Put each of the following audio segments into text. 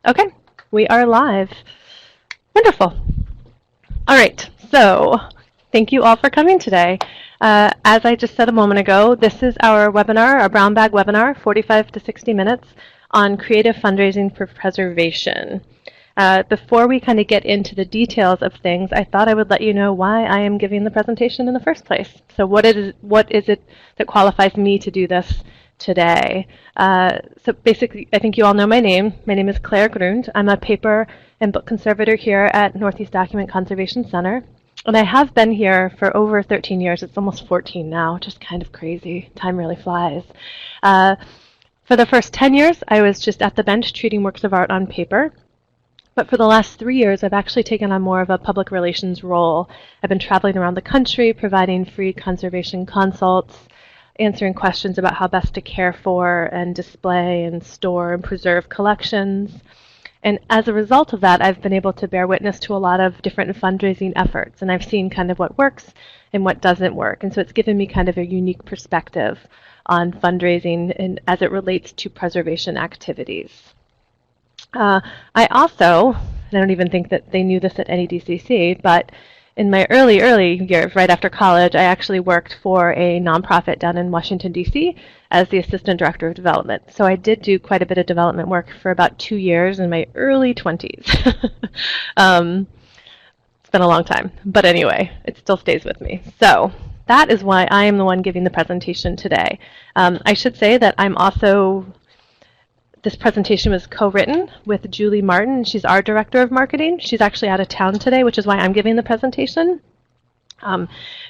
Okay, we are live. Wonderful. All right, so thank you all for coming today. As I just said a moment ago, this is our webinar, our brown bag webinar, 45 to 60 minutes on creative fundraising for preservation. Before we kind of get into the details of things, I thought I would let you know why I am giving the presentation in the first place. So what is it that qualifies me to do this today? So basically, I think you all know my name. My name is Claire Grund. I'm a paper and book conservator here at Northeast Document Conservation Center. And I have been here for over 13 years. It's almost 14 now, just kind of crazy. Time really flies. For the first 10 years, I was just at the bench treating works of art on paper. But for the last 3 years, I've actually taken on more of a public relations role. I've been traveling around the country, providing free conservation consults, answering questions about how best to care for and display and store and preserve collections. And as a result of that, I've been able to bear witness to a lot of different fundraising efforts. And I've seen kind of what works and what doesn't work. And so it's given me kind of a unique perspective on fundraising and as it relates to preservation activities. I also, I don't even think that they knew this at NEDCC, but in my early years, right after college, I actually worked for a nonprofit down in Washington, D.C. as the Assistant Director of Development. So I did do quite a bit of development work for about 2 years in my early 20s. It's been a long time, but anyway, it still stays with me. So that is why I am the one giving the presentation today. I should say that this presentation was co-written with Julie Martin. She's our Director of Marketing. She's actually out of town today, which is why I'm giving the presentation.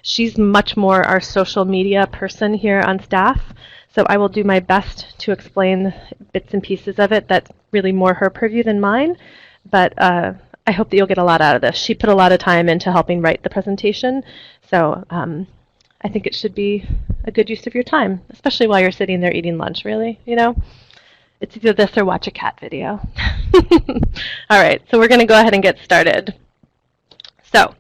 She's much more our social media person here on staff, so I will do my best to explain bits and pieces of it that's really more her purview than mine, but I hope that you'll get a lot out of this. She put a lot of time into helping write the presentation, so I think it should be a good use of your time, especially while you're sitting there eating lunch, really, you know? It's either this or watch a cat video. All right, so we're going to go ahead and get started. So,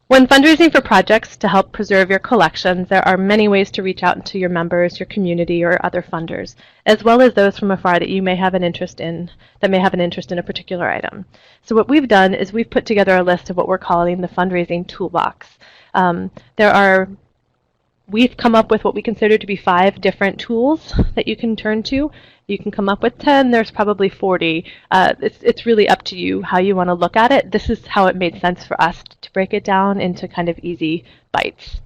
when fundraising for projects to help preserve your collections, there are many ways to reach out to your members, your community, or other funders, as well as those from afar that you may have an interest in, a particular item. So what we've done is we've put together a list of what we're calling the fundraising toolbox. We've come up with what we consider to be 5 different tools that you can turn to. You can come up with 10, there's probably 40. It's really up to you how you want to look at it. This is how it made sense for us to break it down into kind of easy bites.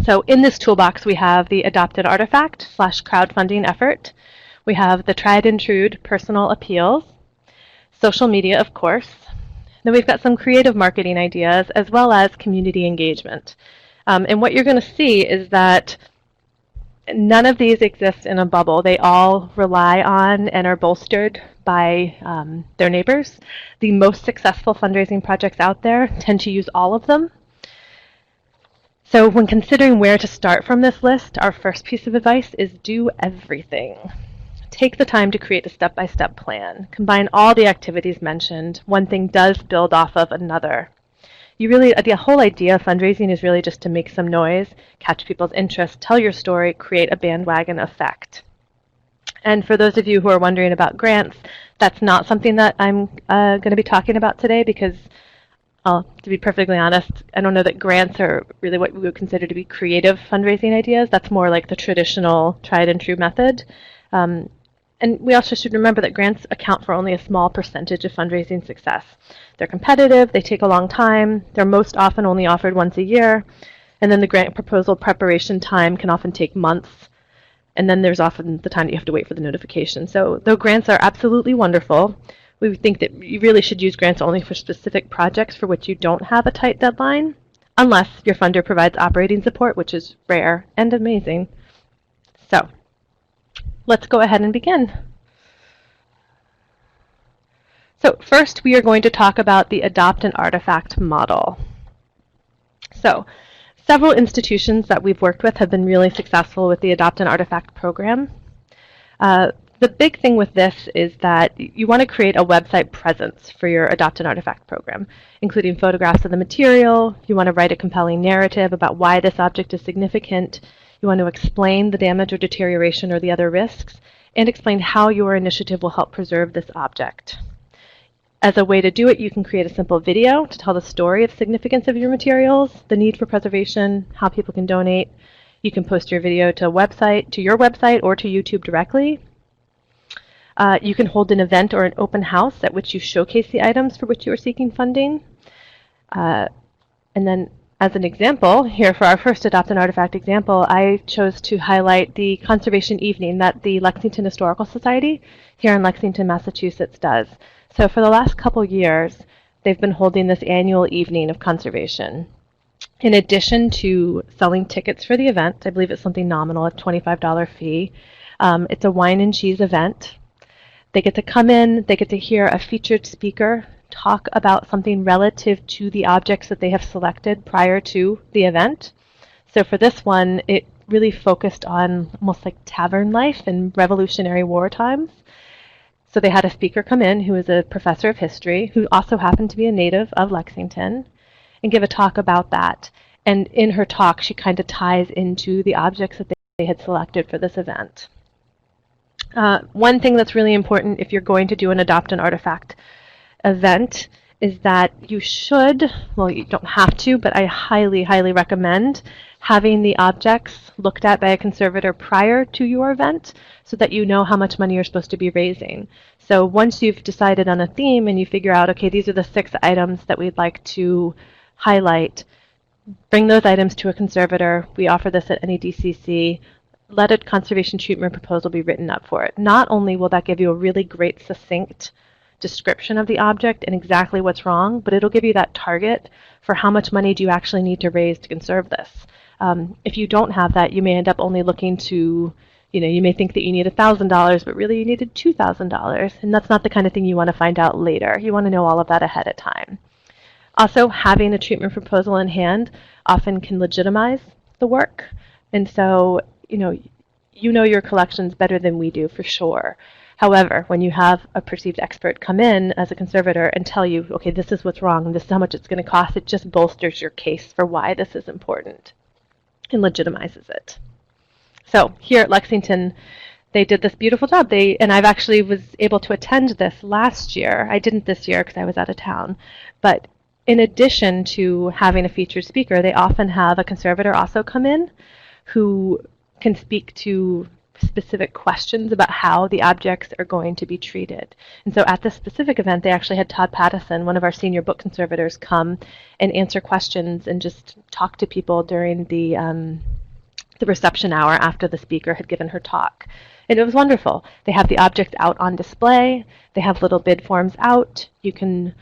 So in this toolbox, we have the adopted artifact / crowdfunding effort. We have the tried and true personal appeals, social media, of course. Then we've got some creative marketing ideas as well as community engagement. And what you're going to see is that none of these exist in a bubble. They all rely on and are bolstered by their neighbors. The most successful fundraising projects out there tend to use all of them. So when considering where to start from this list, our first piece of advice is do everything. Take the time to create a step-by-step plan. Combine all the activities mentioned. One thing does build off of another. The whole idea of fundraising is really just to make some noise, catch people's interest, tell your story, create a bandwagon effect. And for those of you who are wondering about grants, that's not something that I'm going to be talking about today because, to be perfectly honest, I don't know that grants are really what we would consider to be creative fundraising ideas. That's more like the traditional tried and true method. And we also should remember that grants account for only a small percentage of fundraising success. They're competitive, they take a long time, they're most often only offered once a year, and then the grant proposal preparation time can often take months, and then there's often the time that you have to wait for the notification. So though grants are absolutely wonderful, we think that you really should use grants only for specific projects for which you don't have a tight deadline, unless your funder provides operating support, which is rare and amazing. So, let's go ahead and begin. So first, we are going to talk about the Adopt an Artifact model. So several institutions that we've worked with have been really successful with the Adopt an Artifact program. The big thing with this is that you want to create a website presence for your Adopt an Artifact program, including photographs of the material. You want to write a compelling narrative about why this object is significant. You want to explain the damage or deterioration or the other risks, and explain how your initiative will help preserve this object. As a way to do it, you can create a simple video to tell the story of significance of your materials, the need for preservation, how people can donate. You can post your video to your website or to YouTube directly. You can hold an event or an open house at which you showcase the items for which you are seeking funding. And then as an example, here for our first Adopt an Artifact example, I chose to highlight the conservation evening that the Lexington Historical Society here in Lexington, Massachusetts does. So for the last couple years, they've been holding this annual evening of conservation. In addition to selling tickets for the event, I believe it's something nominal, a $25 fee. It's a wine and cheese event. They get to come in, they get to hear a featured speaker talk about something relative to the objects that they have selected prior to the event. So for this one, it really focused on almost like tavern life in Revolutionary War times. So they had a speaker come in who is a professor of history, who also happened to be a native of Lexington, and give a talk about that. And in her talk, she kind of ties into the objects that they had selected for this event. One thing that's really important if you're going to do an Adopt an Artifact event is that you should, well, you don't have to, but I highly, highly recommend having the objects looked at by a conservator prior to your event so that you know how much money you're supposed to be raising. So once you've decided on a theme and you figure out, okay, these are the 6 items that we'd like to highlight, bring those items to a conservator. We offer this at NEDCC. Let a conservation treatment proposal be written up for it. Not only will that give you a really great, succinct description of the object and exactly what's wrong, but it'll give you that target for how much money do you actually need to raise to conserve this. If you don't have that, you may end up only looking to, you may think that you need $1,000, but really you needed $2,000, and that's not the kind of thing you want to find out later. You want to know all of that ahead of time. Also, having a treatment proposal in hand often can legitimize the work, and so you know your collections better than we do for sure. However, when you have a perceived expert come in as a conservator and tell you, okay, this is what's wrong, and this is how much it's going to cost, it just bolsters your case for why this is important and legitimizes it. So here at Lexington, they did this beautiful job. And I've actually was able to attend this last year. I didn't this year because I was out of town. But in addition to having a featured speaker, they often have a conservator also come in who can speak to specific questions about how the objects are going to be treated. And so at this specific event, they actually had Todd Pattison, one of our senior book conservators, come and answer questions and just talk to people during the reception hour after the speaker had given her talk. And it was wonderful. They have the objects out on display. They have little bid forms out. You can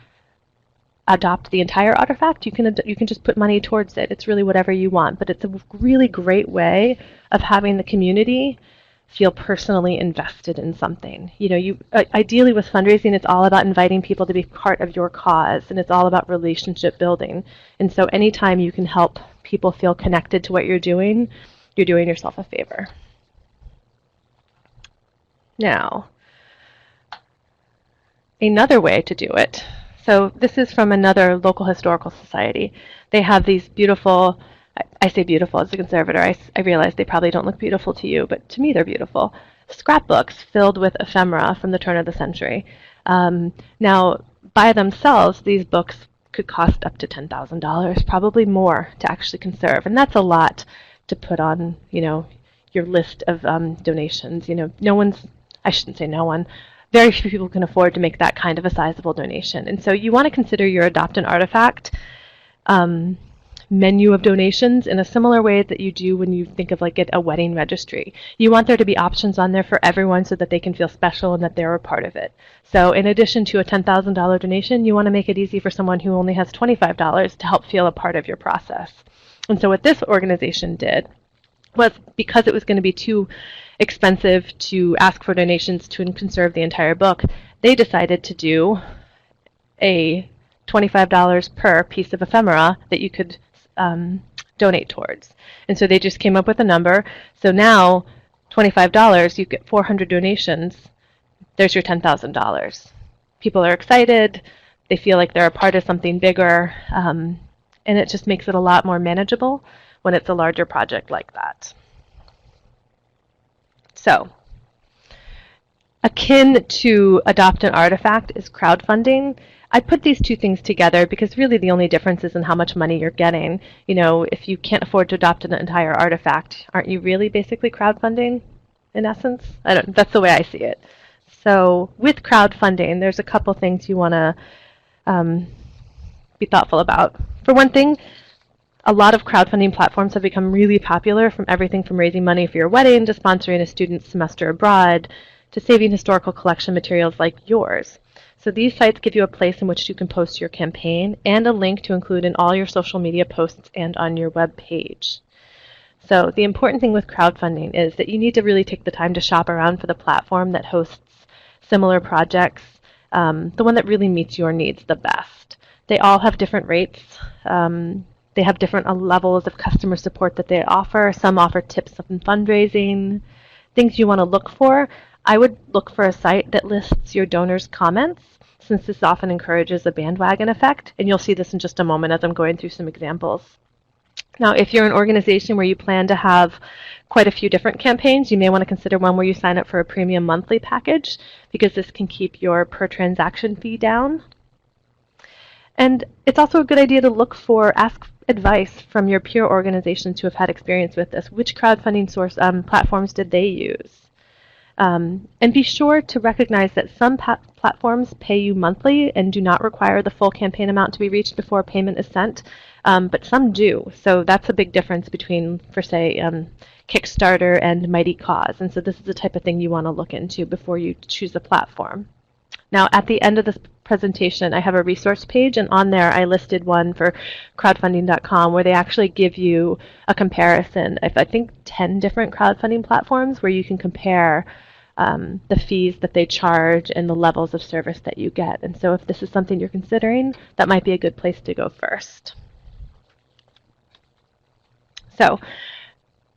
adopt the entire artifact. You can just put money towards it. It's really whatever you want. But it's a really great way of having the community feel personally invested in something. Ideally with fundraising, it's all about inviting people to be part of your cause, and it's all about relationship building. And so anytime you can help people feel connected to what you're doing yourself a favor. Now, another way to do it. So this is from another local historical society. They have these beautiful, I say beautiful as a conservator, I realize they probably don't look beautiful to you, but to me they're beautiful, scrapbooks filled with ephemera from the turn of the century. Now, by themselves, these books could cost up to $10,000, probably more, to actually conserve, and that's a lot to put on, your list of donations. I shouldn't say no one, very few people can afford to make that kind of a sizable donation. And so you want to consider your Adopt an Artifact menu of donations in a similar way that you do when you think of like a wedding registry. You want there to be options on there for everyone so that they can feel special and that they're a part of it. So in addition to a $10,000 donation, you want to make it easy for someone who only has $25 to help feel a part of your process. And so what this organization did was, because it was going to be too expensive to ask for donations to conserve the entire book, they decided to do a $25 per piece of ephemera that you could donate towards. And so they just came up with a number. So now, $25, you get 400 donations. There's your $10,000. People are excited. They feel like they're a part of something bigger. And it just makes it a lot more manageable when it's a larger project like that. So, Akin to adopt an artifact is crowdfunding. I put these two things together because really the only difference is in how much money you're getting. You know, if you can't afford to adopt an entire artifact, aren't you really basically crowdfunding in essence? That's the way I see it. So with crowdfunding, there's a couple things you want to be thoughtful about. For one thing, a lot of crowdfunding platforms have become really popular, from everything from raising money for your wedding to sponsoring a student's semester abroad to saving historical collection materials like yours. So these sites give you a place in which you can post your campaign and a link to include in all your social media posts and on your web page. So the important thing with crowdfunding is that you need to really take the time to shop around for the platform that hosts similar projects, the one that really meets your needs the best. They all have different rates. They have different levels of customer support that they offer. Some offer tips on fundraising, things you want to look for. I would look for a site that lists your donors' comments, since this often encourages a bandwagon effect, and you'll see this in just a moment as I'm going through some examples. Now, if you're an organization where you plan to have quite a few different campaigns, you may want to consider one where you sign up for a premium monthly package, because this can keep your per transaction fee down. And it's also a good idea to ask advice from your peer organizations who have had experience with this. Which crowdfunding platforms did they use? And be sure to recognize that some platforms pay you monthly and do not require the full campaign amount to be reached before payment is sent, but some do. So that's a big difference between, for say, Kickstarter and Mighty Cause. And so this is the type of thing you want to look into before you choose a platform. Now, at the end of this presentation, I have a resource page, and on there I listed one for crowdfunding.com where they actually give you a comparison of, I think, 10 different crowdfunding platforms where you can compare the fees that they charge and the levels of service that you get. And so if this is something you're considering, that might be a good place to go first. So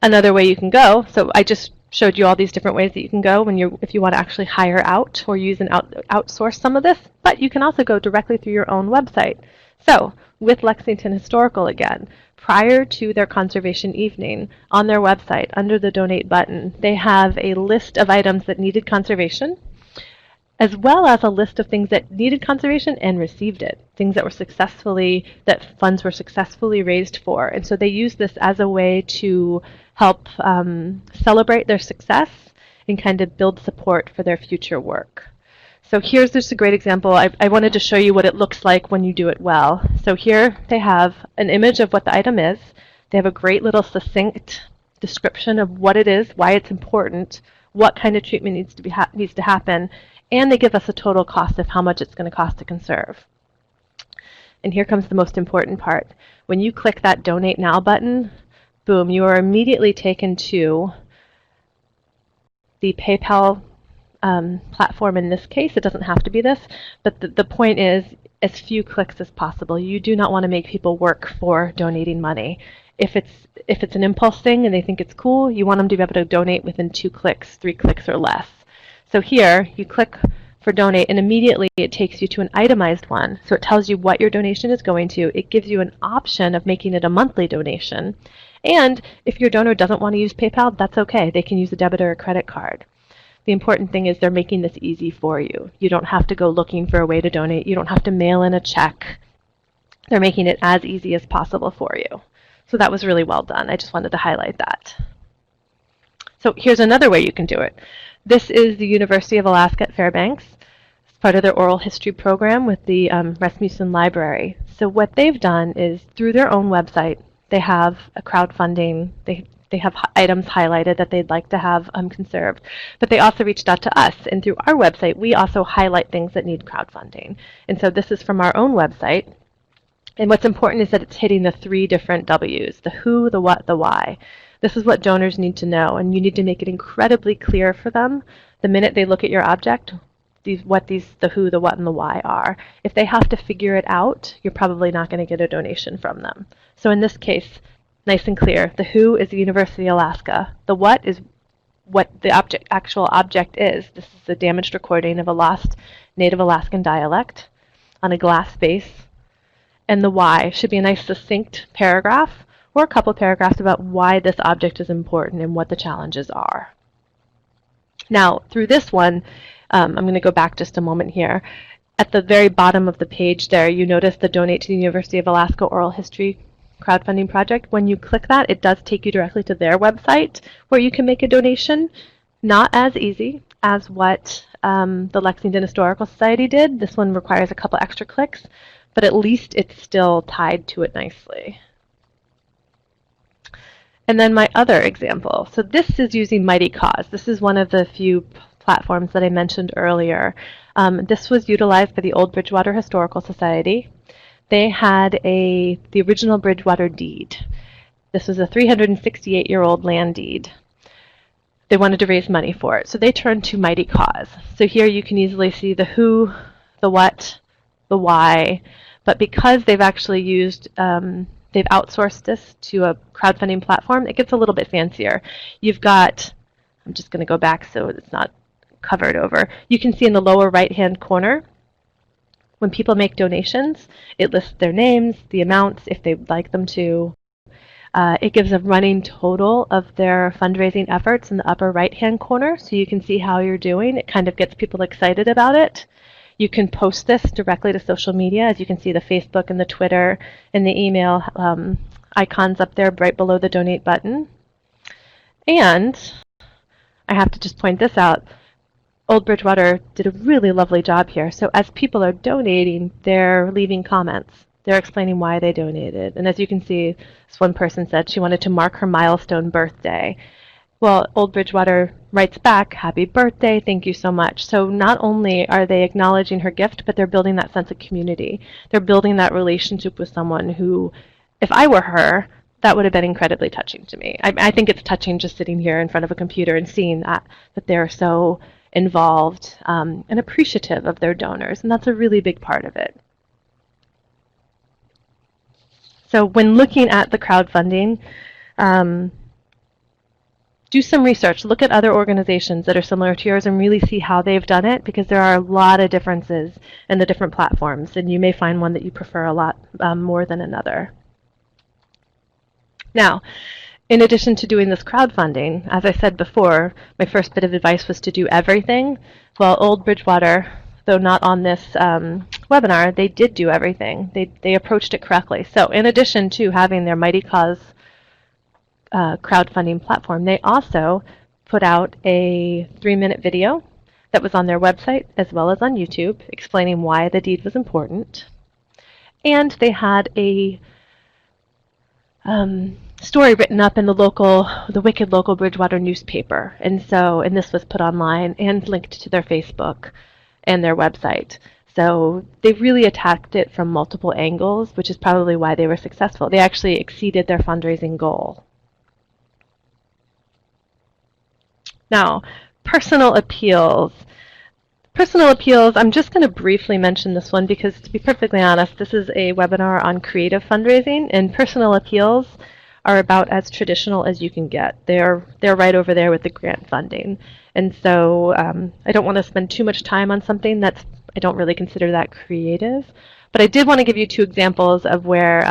another way you can go, so I just showed you all these different ways that you can go if you want to actually hire out or use and outsource some of this, but you can also go directly through your own website. So with Lexington Historical again, prior to their conservation evening, on their website, under the donate button, they have a list of items that needed conservation, as well as a list of things that needed conservation and received it, things that funds were successfully raised for. And so they use this as a way to help celebrate their success and kind of build support for their future work. So here's just a great example. I wanted to show you what it looks like when you do it well. So here they have an image of what the item is. They have a great little succinct description of what it is, why it's important, what kind of treatment needs to happen, and they give us a total cost of how much it's going to cost to conserve. And here comes the most important part. When you click that Donate Now button, boom, you are immediately taken to the PayPal platform in this case. It doesn't have to be this, but the point is as few clicks as possible. You do not want to make people work for donating money. If it's an impulse thing and they think it's cool, you want them to be able to donate within 2 clicks, 3 clicks or less. So here you click for donate and immediately it takes you to an itemized one. So it tells you what your donation is going to. It gives you an option of making it a monthly donation. And if your donor doesn't want to use PayPal, that's okay. They can use a debit or a credit card. The important thing is they're making this easy for you. You don't have to go looking for a way to donate. You don't have to mail in a check. They're making it as easy as possible for you. So that was really well done. I just wanted to highlight that. So here's another way you can do it. This is the University of Alaska at Fairbanks. It's part of their oral history program with the Rasmussen Library. So what they've done is through their own website, they have a crowdfunding. They have items highlighted that they'd like to have conserved. But they also reached out to us, and through our website, we also highlight things that need crowdfunding. And so this is from our own website. And what's important is that it's hitting the 3 different W's, the who, the what, the why. This is what donors need to know, and you need to make it incredibly clear for them the minute they look at your object, the who, the what, and the why are. If they have to figure it out, you're probably not going to get a donation from them. So in this case, nice and clear, the who is the University of Alaska. The what is what the actual object is. This is a damaged recording of a lost Native Alaskan dialect on a glass base. And the why should be a nice succinct paragraph or a couple paragraphs about why this object is important and what the challenges are. Now, through this one, I'm going to go back just a moment here. At the very bottom of the page there, you notice the Donate to the University of Alaska Oral History crowdfunding project. When you click that, it does take you directly to their website where you can make a donation. Not as easy as what the Lexington Historical Society did. This one requires a couple extra clicks, but at least it's still tied to it nicely. And then my other example. So this is using Mighty Cause. This is one of the few platforms that I mentioned earlier. This was utilized by the Old Bridgewater Historical Society. They had the original Bridgewater deed. This was a 368-year-old land deed. They wanted to raise money for it, so they turned to Mighty Cause. So here you can easily see the who, the what, the why, but because they've actually used, they've outsourced this to a crowdfunding platform, it gets a little bit fancier. You've got, I'm just going to go back so it's not covered over. You can see in the lower right-hand corner, when people make donations, it lists their names, the amounts, if they'd like them to. It gives a running total of their fundraising efforts in the upper right-hand corner, so you can see how you're doing. It kind of gets people excited about it. You can post this directly to social media, as you can see the Facebook and the Twitter and the email icons up there right below the donate button. And I have to just point this out. Old Bridgewater did a really lovely job here. So as people are donating, they're leaving comments. They're explaining why they donated. And as you can see, this one person said she wanted to mark her milestone birthday. Well, Old Bridgewater writes back, happy birthday, thank you so much. So not only are they acknowledging her gift, but they're building that sense of community. They're building that relationship with someone who, if I were her, that would have been incredibly touching to me. I think it's touching just sitting here in front of a computer and seeing that they're so involved and appreciative of their donors, and that's a really big part of it. So when looking at the crowdfunding, do some research. Look at other organizations that are similar to yours and really see how they've done it, because there are a lot of differences in the different platforms, and you may find one that you prefer a lot more than another. Now, in addition to doing this crowdfunding, as I said before, my first bit of advice was to do everything. Well, Old Bridgewater, though not on this webinar, they did do everything. They approached it correctly. So in addition to having their Mighty Cause crowdfunding platform, they also put out a 3-minute video that was on their website as well as on YouTube explaining why the deed was important. And they had a story written up in the wicked local Bridgewater newspaper. And this was put online and linked to their Facebook and their website. So they really attacked it from multiple angles, which is probably why they were successful. They actually exceeded their fundraising goal. Now, personal appeals. Personal appeals, I'm just going to briefly mention this one because, to be perfectly honest, this is a webinar on creative fundraising, and personal appeals are about as traditional as you can get. They're right over there with the grant funding. And so I don't want to spend too much time on something that's I don't really consider that creative. But I did want to give you 2 examples of where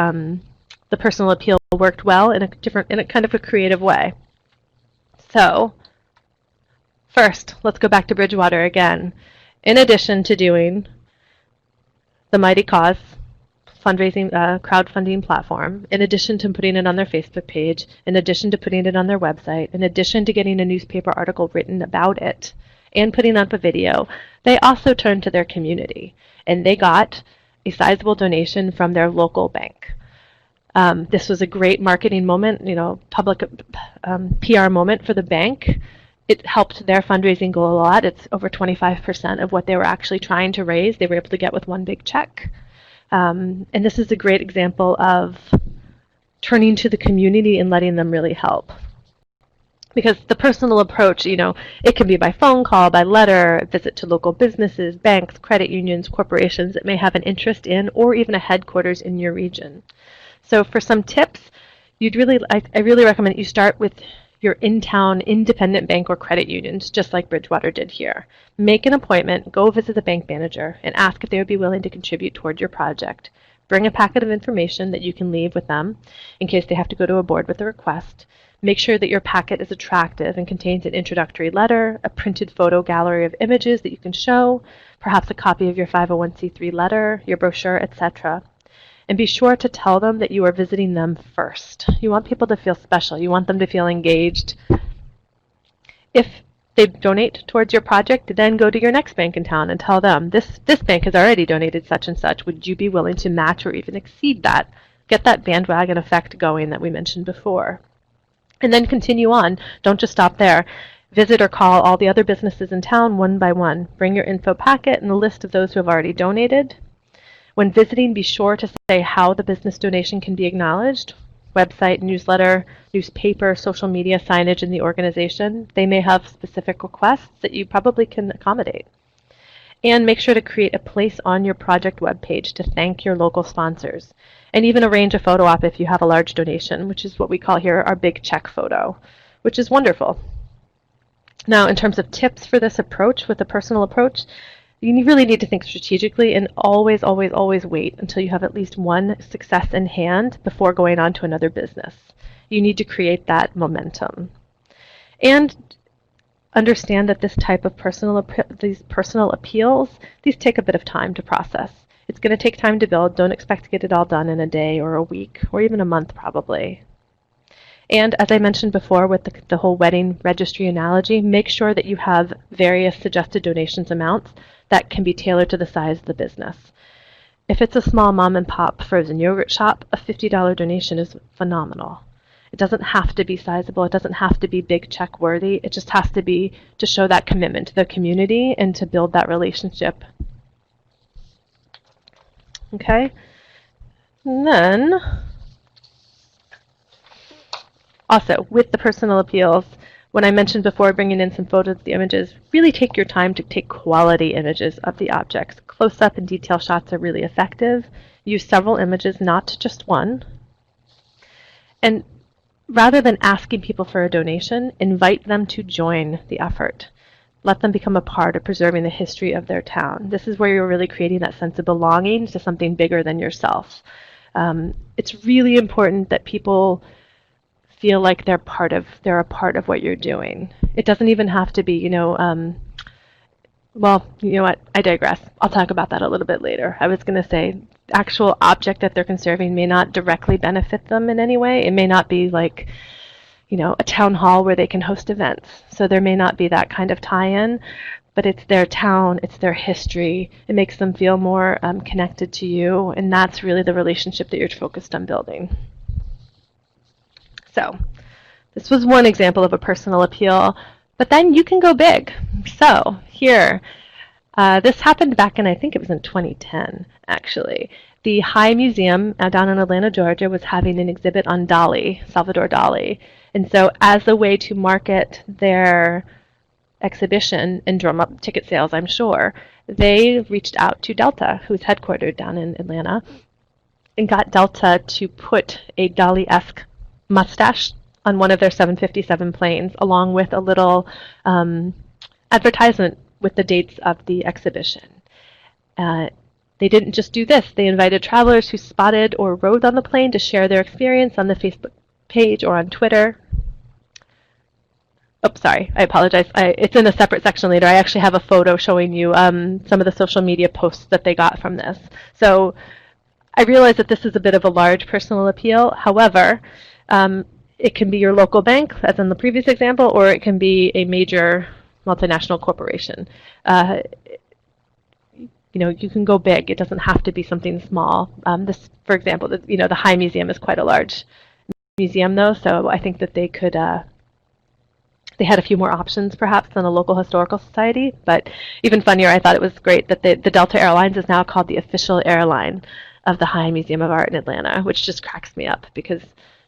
the personal appeal worked well in a kind of a creative way. So first, let's go back to Bridgewater again. In addition to doing the Mighty Cause fundraising crowdfunding platform, in addition to putting it on their Facebook page, in addition to putting it on their website, in addition to getting a newspaper article written about it, and putting up a video, they also turned to their community, and they got a sizable donation from their local bank. This was a great marketing moment, public PR moment for the bank. It helped their fundraising goal a lot. It's over 25% of what they were actually trying to raise. They were able to get with one big check. And this is a great example of turning to the community and letting them really help. Because the personal approach, it can be by phone call, by letter, visit to local businesses, banks, credit unions, corporations that may have an interest in, or even a headquarters in your region. So for some tips, I really recommend that you start with your in-town independent bank or credit unions, just like Bridgewater did here. Make an appointment, go visit the bank manager, and ask if they would be willing to contribute toward your project. Bring a packet of information that you can leave with them in case they have to go to a board with a request. Make sure that your packet is attractive and contains an introductory letter, a printed photo gallery of images that you can show, perhaps a copy of your 501c3 letter, your brochure, etc. And be sure to tell them that you are visiting them first. You want people to feel special. You want them to feel engaged. If they donate towards your project, then go to your next bank in town and tell them, this bank has already donated such and such. Would you be willing to match or even exceed that? Get that bandwagon effect going that we mentioned before. And then continue on. Don't just stop there. Visit or call all the other businesses in town one by one. Bring your info packet and a list of those who have already donated. When visiting, be sure to say how the business donation can be acknowledged. Website, newsletter, newspaper, social media signage in the organization. They may have specific requests that you probably can accommodate. And make sure to create a place on your project webpage to thank your local sponsors. And even arrange a photo op if you have a large donation, which is what we call here our big check photo, which is wonderful. Now, in terms of tips for this approach, with a personal approach, you really need to think strategically and always, always, always wait until you have at least one success in hand before going on to another business. You need to create that momentum. And understand that this type of these personal appeals, these take a bit of time to process. It's going to take time to build. Don't expect to get it all done in a day or a week or even a month probably. And as I mentioned before with the whole wedding registry analogy, make sure that you have various suggested donations amounts that can be tailored to the size of the business. If it's a small mom and pop frozen yogurt shop, a $50 donation is phenomenal. It doesn't have to be sizable. It doesn't have to be big check worthy. It just has to be to show that commitment to the community and to build that relationship. Okay? And then, also, with the personal appeals, when I mentioned before bringing in some photos of the images, really take your time to take quality images of the objects. Close-up and detail shots are really effective. Use several images, not just one. And rather than asking people for a donation, invite them to join the effort. Let them become a part of preserving the history of their town. This is where you're really creating that sense of belonging to something bigger than yourself. It's really important that people feel like they're a part of what you're doing. It doesn't even have to be, well, you know what? I digress. I'll talk about that a little bit later. I was going to say, the actual object that they're conserving may not directly benefit them in any way. It may not be like, a town hall where they can host events. So there may not be that kind of tie-in, but it's their town, it's their history. It makes them feel more connected to you, and that's really the relationship that you're focused on building. So this was one example of a personal appeal, but then you can go big. So here, this happened back in, I think it was in 2010, actually. The High Museum down in Atlanta, Georgia, was having an exhibit on Dali, Salvador Dali. And so as a way to market their exhibition and drum up ticket sales, I'm sure, they reached out to Delta, who's headquartered down in Atlanta, and got Delta to put a Dali-esque mustache on one of their 757 planes, along with a little advertisement with the dates of the exhibition. They didn't just do this. They invited travelers who spotted or rode on the plane to share their experience on the Facebook page or on Twitter. Oh, sorry, I apologize. It's in a separate section later. I actually have a photo showing you some of the social media posts that they got from this. So I realize that this is a bit of a large personal appeal. However, it can be your local bank, as in the previous example, or it can be a major multinational corporation. You can go big. It doesn't have to be something small. This, for example, the High Museum is quite a large museum, though, so I think that they could. They had a few more options, perhaps, than a local historical society. But even funnier, I thought it was great that the Delta Airlines is now called the official airline of the High Museum of Art in Atlanta, which just cracks me up because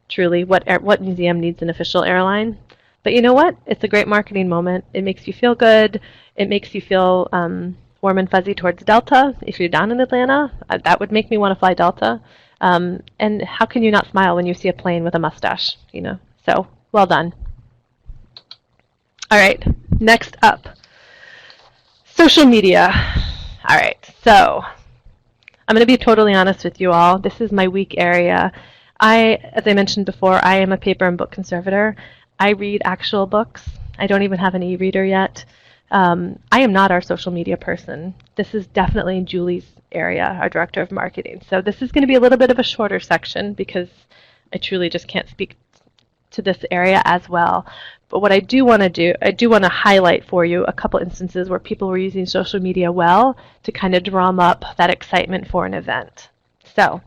truly, what museum needs an official airline? But you know what? It's a great marketing moment. It makes you feel good. It makes you feel warm and fuzzy towards Delta. If you're down in Atlanta, that would make me want to fly Delta. And how can you not smile when you see a plane with a mustache? So well done. All right, next up, social media. All right, so I'm going to be totally honest with you all. This is my weak area. As I mentioned before, I am a paper and book conservator. I read actual books. I don't even have an e-reader yet. I am not our social media person. This is definitely Julie's area, our director of marketing. So this is going to be a little bit of a shorter section because I truly just can't speak to this area as well. But what I do want to do, I do want to highlight for you a couple instances where people were using social media well to kind of drum up that excitement for an event. So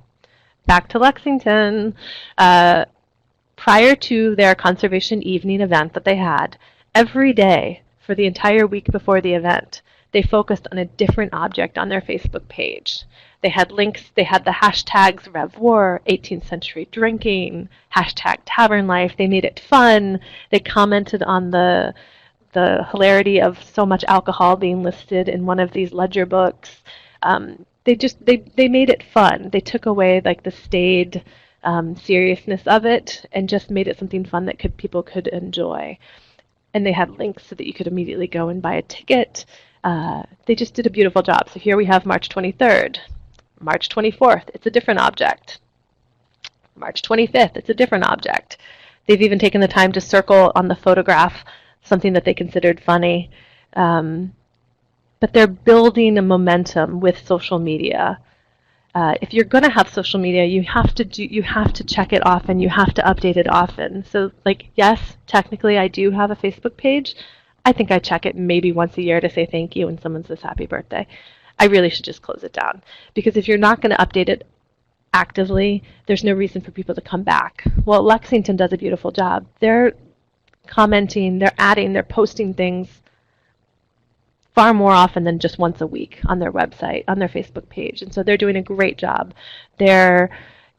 back to Lexington. Prior to their conservation evening event that they had, every day for the entire week before the event, they focused on a different object on their Facebook page. They had links, they had the hashtags Rev War, 18th century drinking, hashtag tavern life. They made it fun. They commented on the hilarity of so much alcohol being listed in one of these ledger books. They made it fun. They took away like the staid seriousness of it and just made it something fun that people could enjoy. And they had links so that you could immediately go and buy a ticket. They just did a beautiful job. So here we have March 23rd, March 24th, it's a different object. March 25th, it's a different object. They've even taken the time to circle on the photograph something that they considered funny. But they're building a momentum with social media. If you're going to have social media, you have to check it often. You have to update it often. So, like, yes, technically, I do have a Facebook page. I think I check it maybe once a year to say thank you when someone says happy birthday. I really should just close it down because if you're not going to update it actively, there's no reason for people to come back. Well, Lexington does a beautiful job. They're commenting, they're adding, they're posting things far more often than just once a week on their website, on their Facebook page. And so they're doing a great job. They're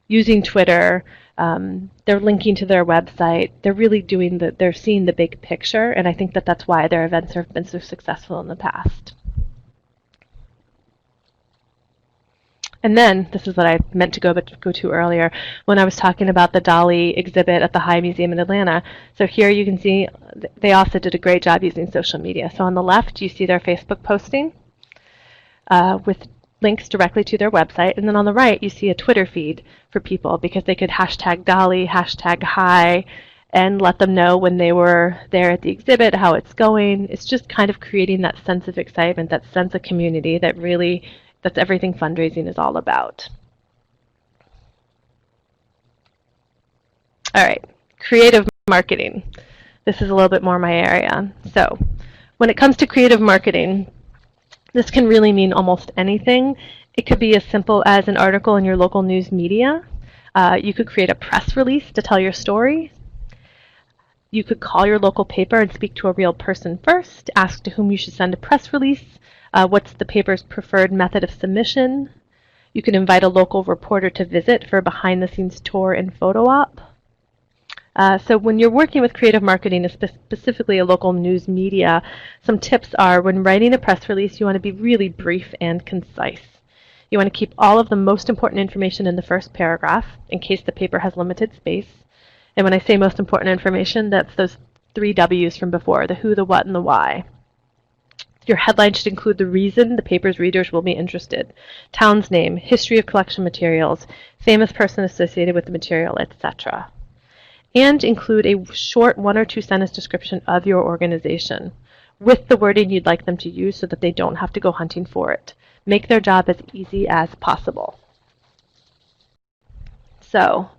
using Twitter. They're linking to their website. They're really they're seeing the big picture. And I think that that's why their events have been so successful in the past. And then, this is what I meant to go to earlier, when I was talking about the Dolly exhibit at the High Museum in Atlanta. So here you can see they also did a great job using social media. So on the left, you see their Facebook posting with links directly to their website. And then on the right, you see a Twitter feed for people because they could hashtag Dolly, hashtag hi, and let them know when they were there at the exhibit, how it's going. It's just kind of creating that sense of excitement, that sense of community that's everything fundraising is all about. All right, creative marketing. This is a little bit more my area. So when it comes to creative marketing, this can really mean almost anything. It could be as simple as an article in your local news media. You could create a press release to tell your story. You could call your local paper and speak to a real person first, ask to whom you should send a press release, what's the paper's preferred method of submission. You can invite a local reporter to visit for a behind-the-scenes tour and photo op. So when you're working with creative marketing, specifically a local news media, some tips are when writing a press release, you want to be really brief and concise. You want to keep all of the most important information in the first paragraph in case the paper has limited space. And when I say most important information, that's those 3 W's from before, the who, the what, and the why. Your headline should include the reason the paper's readers will be interested, town's name, history of collection materials, famous person associated with the material, etc. And include a short 1 or 2 sentence description of your organization with the wording you'd like them to use so that they don't have to go hunting for it. Make their job as easy as possible. So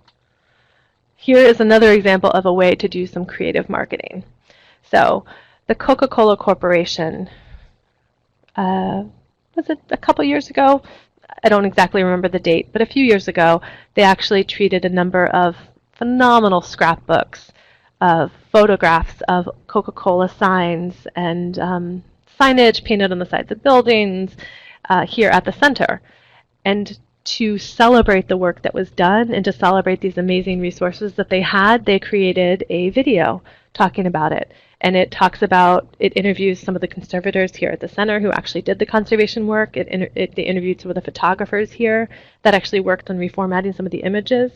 here is another example of a way to do some creative marketing. So the Coca-Cola Corporation, was it a couple years ago? I don't exactly remember the date, but a few years ago, they actually treated a number of phenomenal scrapbooks of photographs of Coca-Cola signs and signage painted on the sides of buildings here at the center. And to celebrate the work that was done and to celebrate these amazing resources that they had, they created a video talking about it. And it interviews some of the conservators here at the center who actually did the conservation work. They interviewed some of the photographers here that actually worked on reformatting some of the images.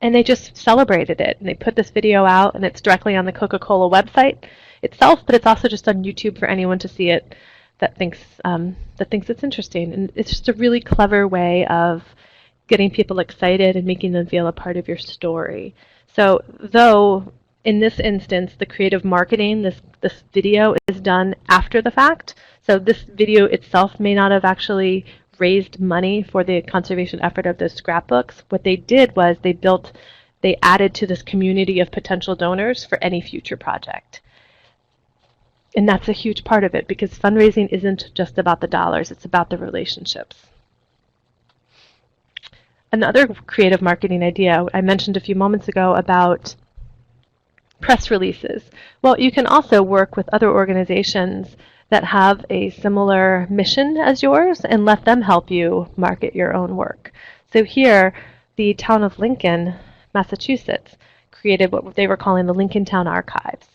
And they just celebrated it. And they put this video out, and it's directly on the Coca-Cola website itself, but it's also just on YouTube for anyone to see it that thinks it's interesting. And it's just a really clever way of getting people excited and making them feel a part of your story. So though in this instance, the creative marketing, this video is done after the fact. So this video itself may not have actually raised money for the conservation effort of those scrapbooks. What they did was they added to this community of potential donors for any future project. And that's a huge part of it, because fundraising isn't just about the dollars, it's about the relationships. Another creative marketing idea I mentioned a few moments ago about press releases. Well, you can also work with other organizations that have a similar mission as yours and let them help you market your own work. So here, the town of Lincoln, Massachusetts, created what they were calling the Lincoln Town Archives.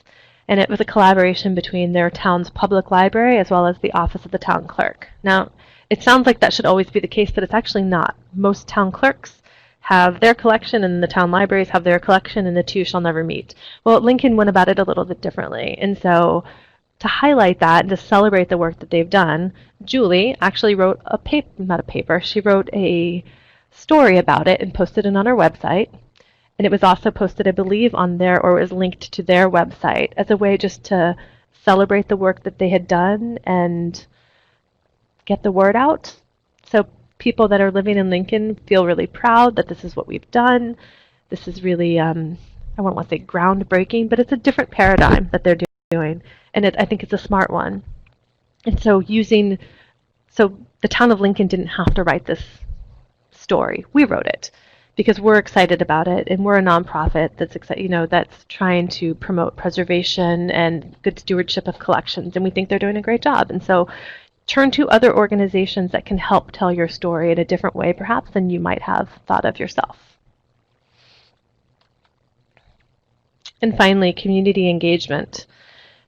And it was a collaboration between their town's public library as well as the office of the town clerk. Now, it sounds like that should always be the case, but it's actually not. Most town clerks have their collection and the town libraries have their collection, and the two shall never meet. Well, Lincoln went about it a little bit differently. And so to highlight that and to celebrate the work that they've done, Julie actually wrote she wrote a story about it and posted it on her website. And it was also posted, I believe, on their, or it was linked to their website as a way just to celebrate the work that they had done and get the word out. So people that are living in Lincoln feel really proud that this is what we've done. This is really, I wouldn't want to say groundbreaking, but it's a different paradigm that they're doing. And I think it's a smart one. And so so the town of Lincoln didn't have to write this story. We wrote it, because we're excited about it, and we're a nonprofit that's trying to promote preservation and good stewardship of collections, and we think they're doing a great job. And so turn to other organizations that can help tell your story in a different way, perhaps, than you might have thought of yourself. And finally, community engagement.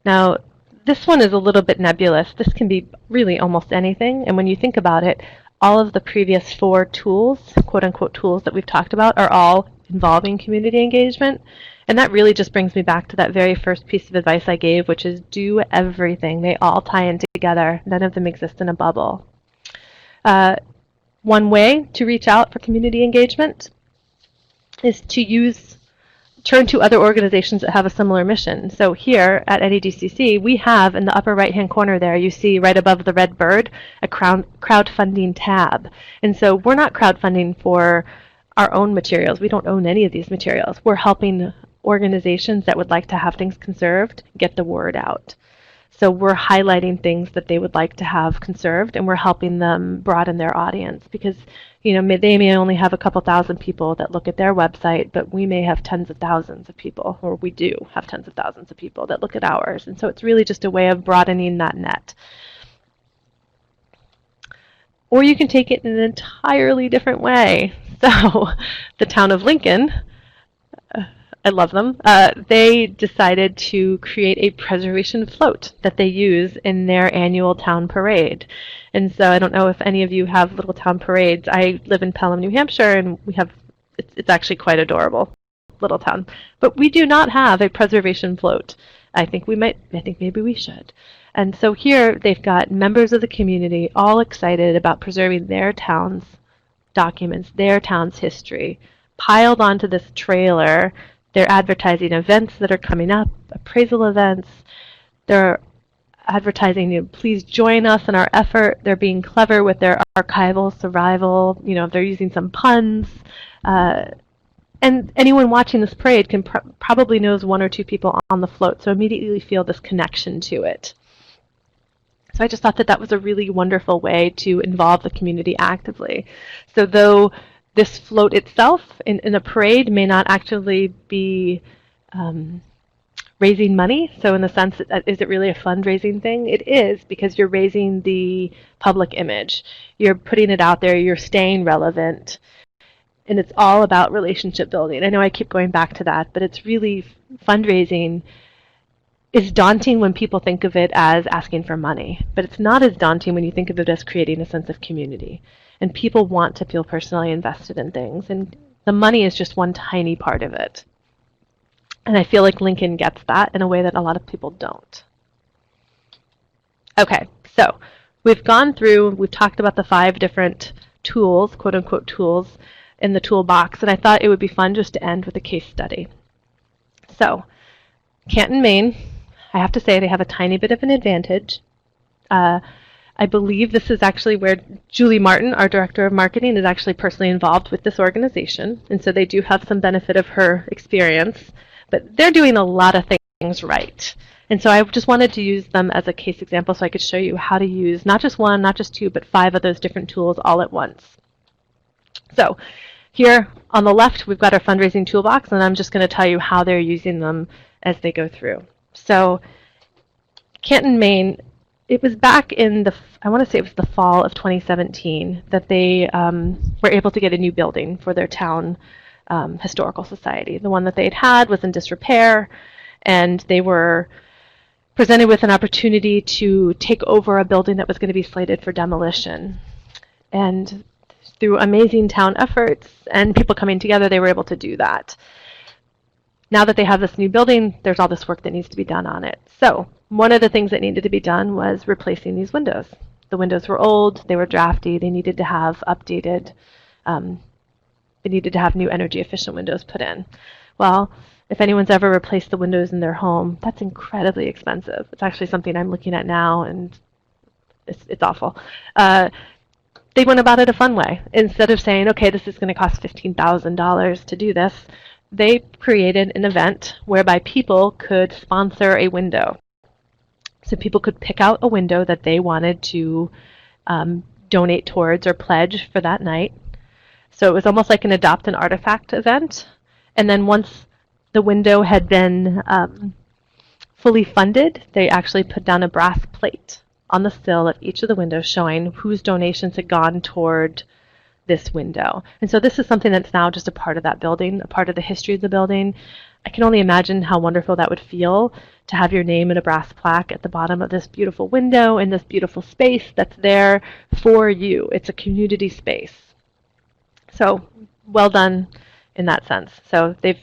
Now, this one is a little bit nebulous. This can be really almost anything, and when you think about it, all of the previous 4 tools, quote-unquote tools that we've talked about, are all involving community engagement. And that really just brings me back to that very first piece of advice I gave, which is do everything. They all tie in together. None of them exist in a bubble. One way to reach out for community engagement is to turn to other organizations that have a similar mission. So here at NEDCC, we have in the upper right-hand corner there, you see right above the red bird, a crowdfunding tab. And so we're not crowdfunding for our own materials. We don't own any of these materials. We're helping organizations that would like to have things conserved get the word out. So we're highlighting things that they would like to have conserved, and we're helping them broaden their audience, because they may only have a couple thousand people that look at their website, but we may have tens of thousands of people, or we do have tens of thousands of people that look at ours. And so it's really just a way of broadening that net. Or you can take it in an entirely different way. So the town of Lincoln, I love them. They decided to create a preservation float that they use in their annual town parade. And so I don't know if any of you have little town parades. I live in Pelham, New Hampshire, and we have, it's actually quite adorable, little town. But we do not have a preservation float. I think maybe we should. And so here they've got members of the community all excited about preserving their town's documents, their town's history, piled onto this trailer. They're advertising events that are coming up, appraisal events. They're advertising, please join us in our effort. They're being clever with their archival survival. They're using some puns. And anyone watching this parade can probably knows 1 or 2 people on the float, so immediately feel this connection to it. So I just thought that was a really wonderful way to involve the community actively. So though this float itself in a parade may not actually be raising money, so in the sense that is it really a fundraising thing? It is, because you're raising the public image. You're putting it out there, you're staying relevant, and it's all about relationship building. I know I keep going back to that, but it's really fundraising is daunting when people think of it as asking for money, but it's not as daunting when you think of it as creating a sense of community. And people want to feel personally invested in things, and the money is just one tiny part of it. And I feel like Lincoln gets that in a way that a lot of people don't. Okay, so we've talked about the 5 different tools, quote-unquote tools, in the toolbox, and I thought it would be fun just to end with a case study. So, Canton, Maine, I have to say they have a tiny bit of an advantage. I believe this is actually where Julie Martin, our Director of Marketing, is actually personally involved with this organization, and so they do have some benefit of her experience, but they're doing a lot of things right. And so I just wanted to use them as a case example so I could show you how to use not just one, not just two, but 5 of those different tools all at once. So here on the left, we've got our fundraising toolbox, and I'm just going to tell you how they're using them as they go through. So Canton, Maine, it was back in I want to say it was the fall of 2017 that they were able to get a new building for their town historical society. The one that they'd had was in disrepair, and they were presented with an opportunity to take over a building that was going to be slated for demolition. And through amazing town efforts and people coming together, they were able to do that. Now that they have this new building, there's all this work that needs to be done on it. So one of the things that needed to be done was replacing these windows. The windows were old, they were drafty, they needed to have updated, they needed to have new energy efficient windows put in. Well, if anyone's ever replaced the windows in their home, that's incredibly expensive. It's actually something I'm looking at now, and it's awful. They went about it a fun way. Instead of saying, okay, this is going to cost $15,000 to do this, they created an event whereby people could sponsor a window. So people could pick out a window that they wanted to donate towards or pledge for that night. So it was almost like an adopt an artifact event. And then once the window had been fully funded, they actually put down a brass plate on the sill of each of the windows showing whose donations had gone toward this window. And so this is something that's now just a part of that building, a part of the history of the building. I can only imagine how wonderful that would feel to have your name in a brass plaque at the bottom of this beautiful window in this beautiful space that's there for you. It's a community space. So well done in that sense. So they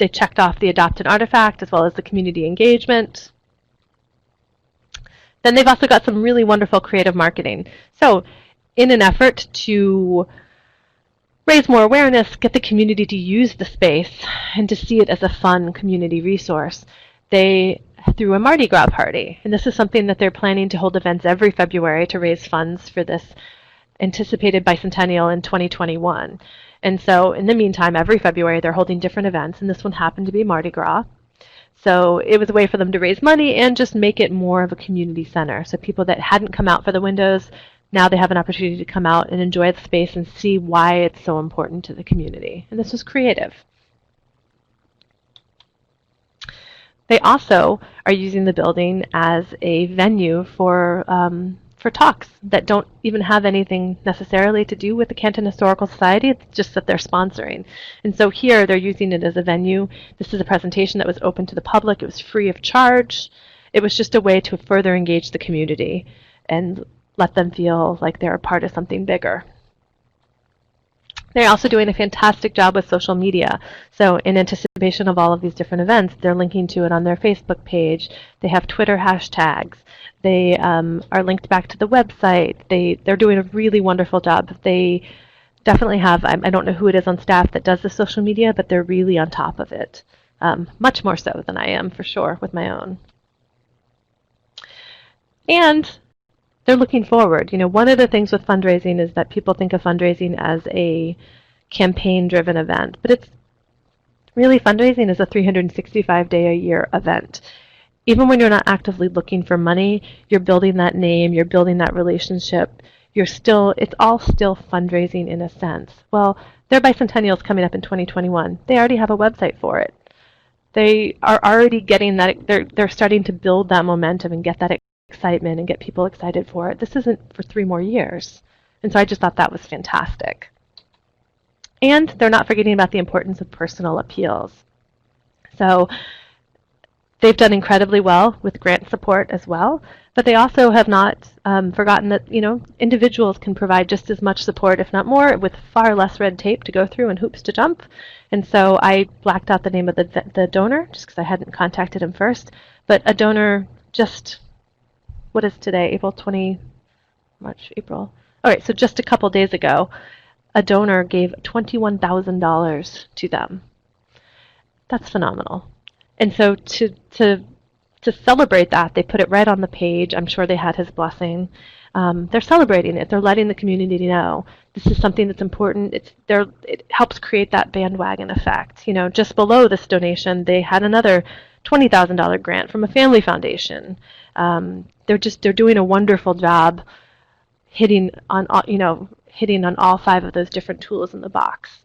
checked off the adopt an artifact as well as the community engagement. Then they've also got some really wonderful creative marketing. So in an effort to raise more awareness, get the community to use the space, and to see it as a fun community resource, they threw a Mardi Gras party. And this is something that they're planning to hold events every February to raise funds for this anticipated bicentennial in 2021. And so in the meantime, every February they're holding different events, and this one happened to be Mardi Gras. So it was a way for them to raise money and just make it more of a community center. So people that hadn't come out for the windows, now they have an opportunity to come out and enjoy the space and see why it's so important to the community. And this was creative. They also are using the building as a venue for talks that don't even have anything necessarily to do with the Canton Historical Society. It's just that they're sponsoring. And so here they're using it as a venue. This is a presentation that was open to the public. It was free of charge. It was just a way to further engage the community and let them feel like they're a part of something bigger. They're also doing a fantastic job with social media. So in anticipation of all of these different events, they're linking to it on their Facebook page. They have Twitter hashtags. They are linked back to the website. They're doing a really wonderful job. They definitely have, I don't know who it is on staff that does the social media, but they're really on top of it. Much more so than I am, for sure, with my own. And they're looking forward. You know, one of the things with fundraising is that people think of fundraising as a campaign-driven event, but it's really, fundraising is a 365-day-a-year event. Even when you're not actively looking for money, you're building that name, you're building that relationship. It's all still fundraising in a sense. Well, their bicentennial is coming up in 2021. They already have a website for it. They are already getting that, they're starting to build that momentum and get that excitement and get people excited for it. This isn't for 3 more years. And so I just thought that was fantastic. And they're not forgetting about the importance of personal appeals. So they've done incredibly well with grant support as well, but they also have not forgotten that, you know, individuals can provide just as much support, if not more, with far less red tape to go through and hoops to jump. And so I blacked out the name of the donor just because I hadn't contacted him first, but a donor just, what is today, April. All right, so just a couple days ago, a donor gave $21,000 to them. That's phenomenal. And so to celebrate that, they put it right on the page. I'm sure they had his blessing. They're celebrating it. They're letting the community know this is something that's important. It helps create that bandwagon effect. You know, just below this donation, they had another $20,000 grant from a family foundation. They're doing a wonderful job hitting on all 5 of those different tools in the box.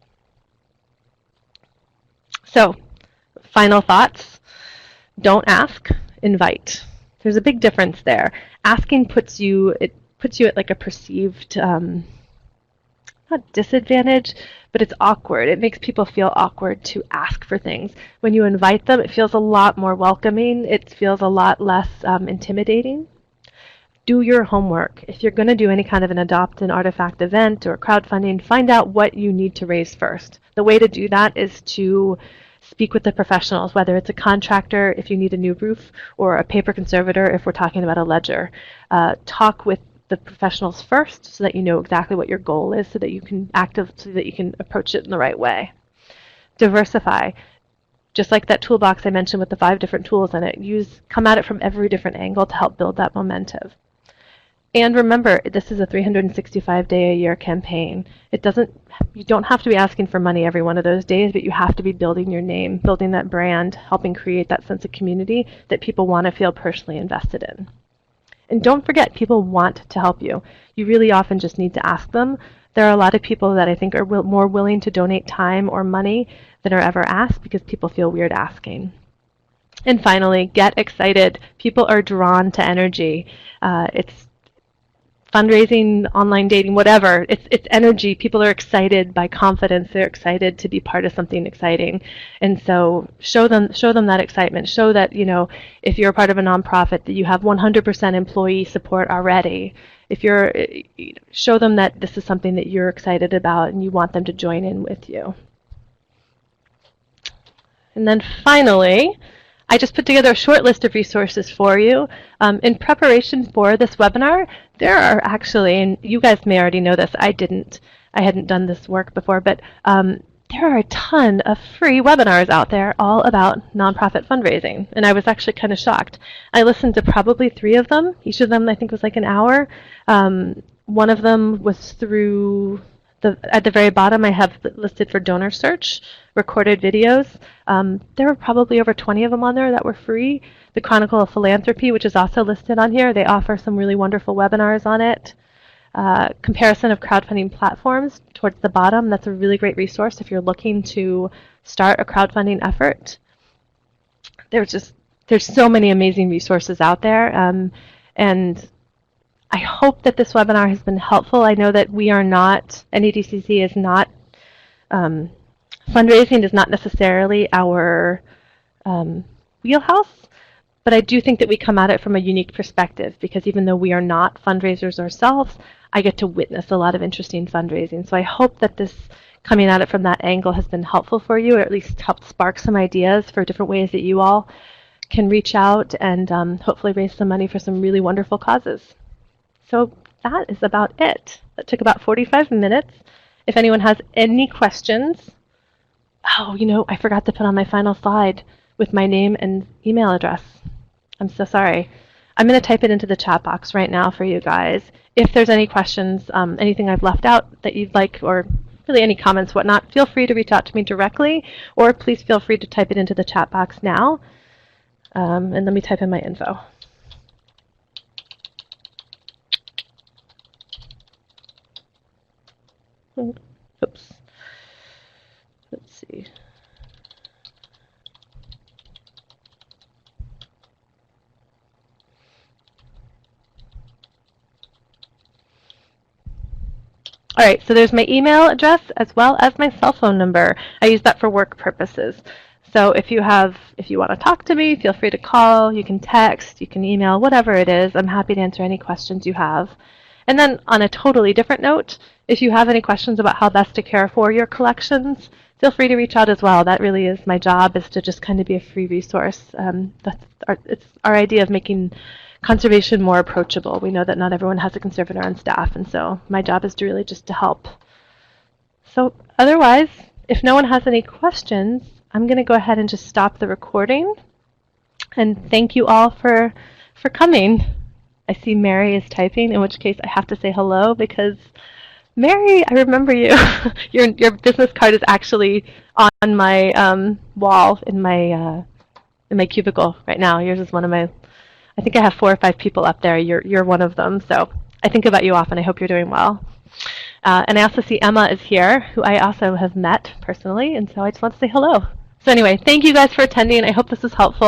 So, final thoughts. Don't ask, invite. There's a big difference there. Asking puts you at like a perceived, not disadvantage, but it's awkward. It makes people feel awkward to ask for things. When you invite them, it feels a lot more welcoming. It feels a lot less intimidating. Do your homework. If you're going to do any kind of an adopt an artifact event or crowdfunding, find out what you need to raise first. The way to do that is to speak with the professionals, whether it's a contractor if you need a new roof or a paper conservator if we're talking about a ledger. Talk with the professionals first so that you know exactly what your goal is so that you can approach it in the right way. Diversify. Just like that toolbox I mentioned with the 5 different tools in it, come at it from every different angle to help build that momentum. And remember, this is a 365-day-a-year campaign. You don't have to be asking for money every one of those days, but you have to be building your name, building that brand, helping create that sense of community that people want to feel personally invested in. And don't forget, people want to help you. You really often just need to ask them. There are a lot of people that I think are more willing to donate time or money than are ever asked because people feel weird asking. And finally, get excited. People are drawn to energy. It's fundraising, online dating, whatever. It's energy. People are excited by confidence. They're excited to be part of something exciting. And so show them that excitement. Show that, if you're a part of a nonprofit, that you have 100% employee support already. Show them that this is something that you're excited about and you want them to join in with you. And then finally, I just put together a short list of resources for you. In preparation for this webinar, there are actually, and you guys may already know this, I hadn't done this work before, but there are a ton of free webinars out there all about nonprofit fundraising, and I was actually kind of shocked. I listened to probably 3 of them. Each of them I think was like an hour. One of them was through at the very bottom I have listed for donor search, recorded videos. There were probably over 20 of them on there that were free. The Chronicle of Philanthropy, which is also listed on here, they offer some really wonderful webinars on it. Comparison of crowdfunding platforms towards the bottom. That's a really great resource if you're looking to start a crowdfunding effort. There's so many amazing resources out there, and I hope that this webinar has been helpful. I know that NADCC is not, fundraising is not necessarily our wheelhouse, but I do think that we come at it from a unique perspective because even though we are not fundraisers ourselves, I get to witness a lot of interesting fundraising. So I hope that this coming at it from that angle has been helpful for you, or at least helped spark some ideas for different ways that you all can reach out and hopefully raise some money for some really wonderful causes. So that is about it. That took about 45 minutes. If anyone has any questions, I forgot to put on my final slide with my name and email address. I'm so sorry. I'm going to type it into the chat box right now for you guys. If there's any questions, anything I've left out that you'd like, or really any comments, whatnot, feel free to reach out to me directly, or please feel free to type it into the chat box now. And let me type in my info. Oops. Let's see. All right, so there's my email address as well as my cell phone number. I use that for work purposes. So if you want to talk to me, feel free to call. You can text, you can email, whatever it is. I'm happy to answer any questions you have. And then on a totally different note, if you have any questions about how best to care for your collections, feel free to reach out as well. That really is my job, is to just kind of be a free resource. It's our idea of making conservation more approachable. We know that not everyone has a conservator on staff, and so my job is to really just to help So otherwise, if no one has any questions, I'm going to go ahead and just stop the recording. And thank you all for coming. I see Mary is typing, in which case I have to say hello because Mary, I remember you. Your business card is actually on my wall in my cubicle right now. Yours is one of my. I think I have 4 or 5 people up there. You're one of them. So I think about you often. I hope you're doing well. And I also see Emma is here, who I also have met personally, and so I just want to say hello. So anyway, thank you guys for attending. I hope this was helpful.